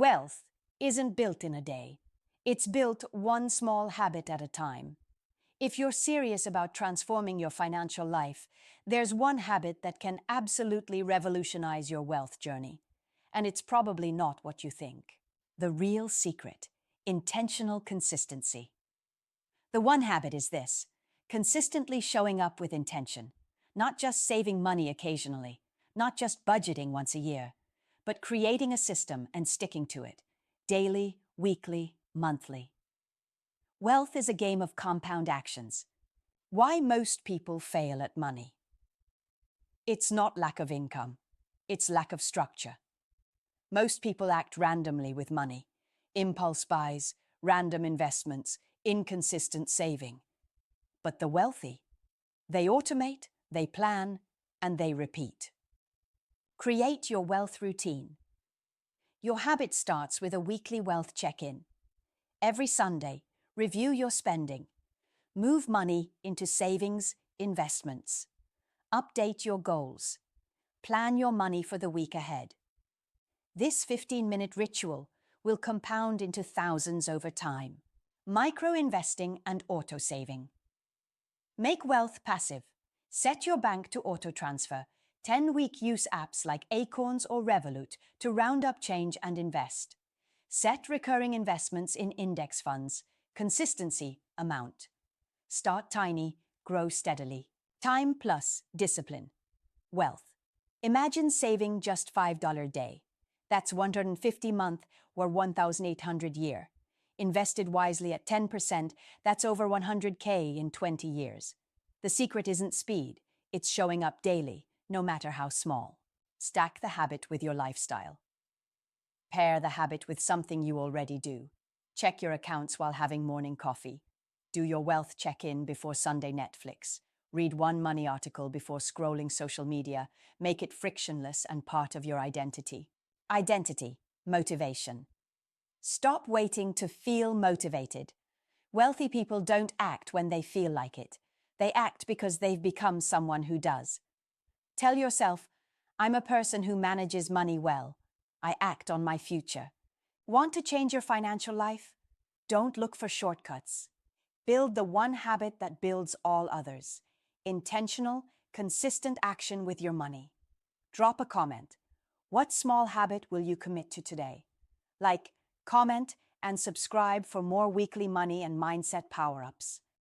Wealth isn't built in a day. It's built one small habit at a time. If you're serious about transforming your financial life, there's one habit that can absolutely revolutionize your wealth journey. And it's probably not what you think. The real secret: intentional consistency. The one habit is this: consistently showing up with intention, not just saving money occasionally, not just budgeting once a year, but creating a system and sticking to it, daily, weekly, monthly. Wealth is a game of compound actions. Why most people fail at money? It's not lack of income, it's lack of structure. Most people act randomly with money: impulse buys, random investments, inconsistent saving. But the wealthy, they automate, they plan, and they repeat. Create your wealth routine. Your habit starts with a weekly wealth check-in. Every Sunday, review your spending. Move money into savings, investments. Update your goals. Plan your money for the week ahead. This 15-minute ritual will compound into thousands over time. Micro-investing and auto-saving. Make wealth passive. Set your bank to auto-transfer 10-week use apps like Acorns or Revolut to round up change and invest. Set recurring investments in index funds. Consistency, amount. Start tiny, grow steadily. Time plus discipline. Wealth. Imagine saving just $5 a day. That's $150 month or $1,800 year. Invested wisely at 10%, that's over $100K in 20 years. The secret isn't speed, it's showing up daily, no matter how small. Stack the habit with your lifestyle. Pair the habit with something you already do. Check your accounts while having morning coffee. Do your wealth check-in before Sunday Netflix. Read one money article before scrolling social media. Make it frictionless and part of your identity. Identity, motivation. Stop waiting to feel motivated. Wealthy people don't act when they feel like it. They act because they've become someone who does. Tell yourself, I'm a person who manages money well. I act on my future. Want to change your financial life? Don't look for shortcuts. Build the one habit that builds all others. Intentional, consistent action with your money. Drop a comment. What small habit will you commit to today? Like, comment, and subscribe for more weekly money and mindset power-ups.